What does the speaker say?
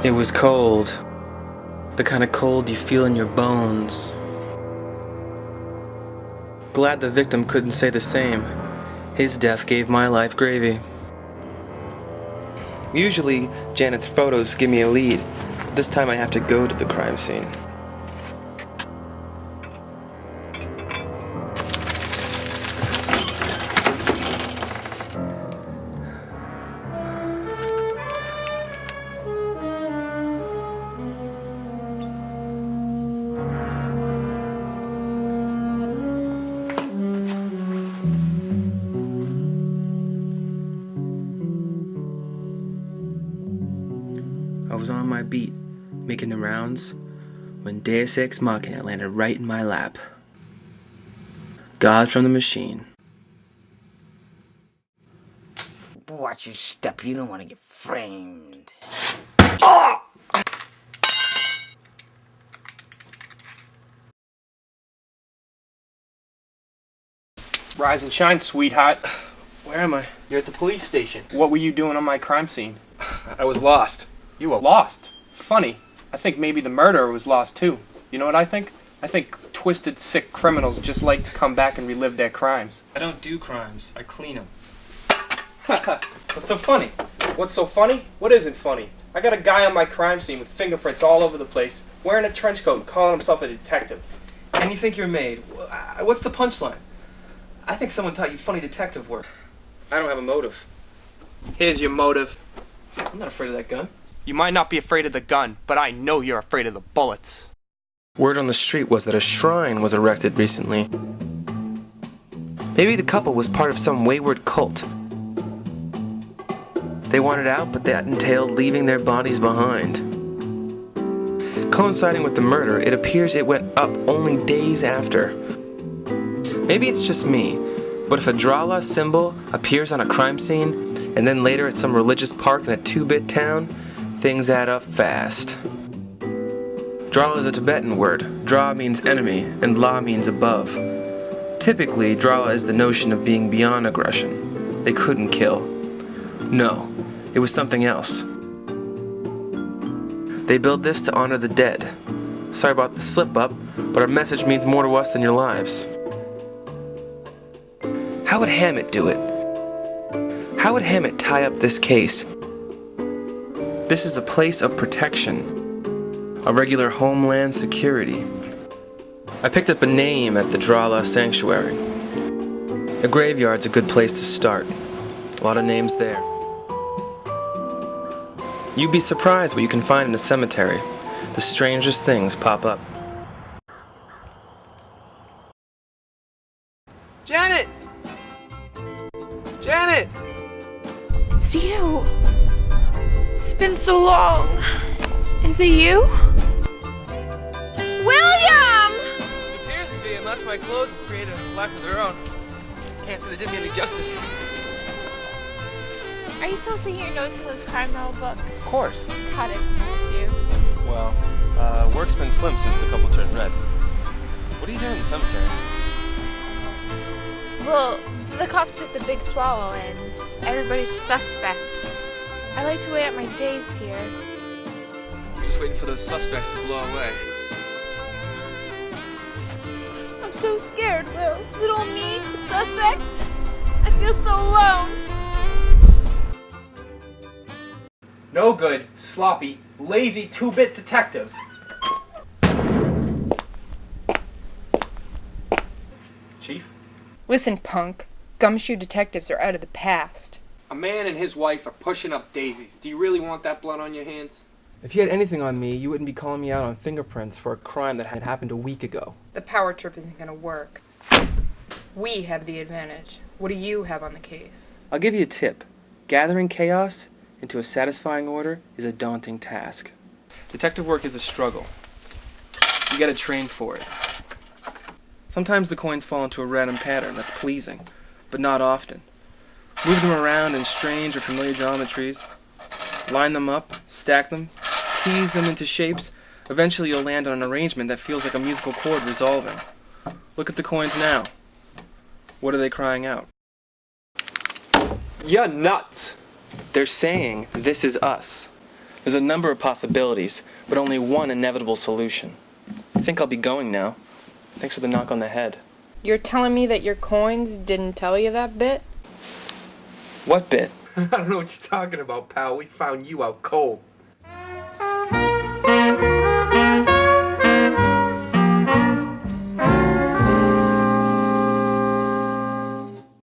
It was cold. The kind of cold you feel in your bones. Glad the victim couldn't say the same. His death gave my life gravy. Usually, Janet's photos give me a lead. This time I have to go to the crime scene. I was on my beat, making the rounds, when Deus Ex Machina landed right in my lap. God from the machine. Watch your step, you don't want to get framed. Rise and shine, sweetheart. Where am I? You're at the police station. What were you doing on my crime scene? I was lost. You were lost. Funny. I think maybe the murderer was lost too. You know what I think? I think twisted, sick criminals just like to come back and relive their crimes. I don't do crimes. I clean them. What's so funny? What's so funny? What isn't funny? I got a guy on my crime scene with fingerprints all over the place, wearing a trench coat and calling himself a detective. And you think you're made. What's the punchline? I think someone taught you funny detective work. I don't have a motive. Here's your motive. I'm not afraid of that gun. You might not be afraid of the gun, but I know you're afraid of the bullets. Word on the street was that a shrine was erected recently. Maybe the couple was part of some wayward cult. They wanted out, but that entailed leaving their bodies behind. Coinciding with the murder, it appears it went up only days after. Maybe it's just me, but if a Drala symbol appears on a crime scene, and then later at some religious park in a 2-bit town, things add up fast. Drala is a Tibetan word. Dra means enemy, and La means above. Typically, Drala is the notion of being beyond aggression. They couldn't kill. No, it was something else. They built this to honor the dead. Sorry about the slip-up, but our message means more to us than your lives. How would Hammett do it? How would Hammett tie up this case? This is a place of protection, a regular homeland security. I picked up a name at the Drala Sanctuary. The graveyard's a good place to start. A lot of names there. You'd be surprised what you can find in a cemetery. The strangest things pop up. Janet! Janet! It's you. It's been so long. Is it you? William! It appears to be, unless my clothes have created a life of their own. Can't say they did me any justice. Are you still sticking your nose in those crime novel books? Of course. God, I missed you. Well, work's been slim since the couple turned red. What are you doing in the cemetery? Well, the cops took the big swallow and everybody's a suspect. I like to wait out my days here. Just waiting for those suspects to blow away. I'm so scared, Will. Little me, a suspect. I feel so alone. No good, sloppy, lazy 2-bit detective. Chief? Listen, punk. Gumshoe detectives are out of the past. A man and his wife are pushing up daisies. Do you really want that blood on your hands? If you had anything on me, you wouldn't be calling me out on fingerprints for a crime that had happened a week ago. The power trip isn't gonna work. We have the advantage. What do you have on the case? I'll give you a tip. Gathering chaos into a satisfying order is a daunting task. Detective work is a struggle. You gotta train for it. Sometimes the coins fall into a random pattern that's pleasing, but not often. Move them around in strange or familiar geometries. Line them up, stack them, tease them into shapes. Eventually you'll land on an arrangement that feels like a musical chord resolving. Look at the coins now. What are they crying out? You're nuts! They're saying, this is us. There's a number of possibilities, but only one inevitable solution. I think I'll be going now. Thanks for the knock on the head. You're telling me that your coins didn't tell you that bit? What bit? I don't know what you're talking about, pal. We found you out cold.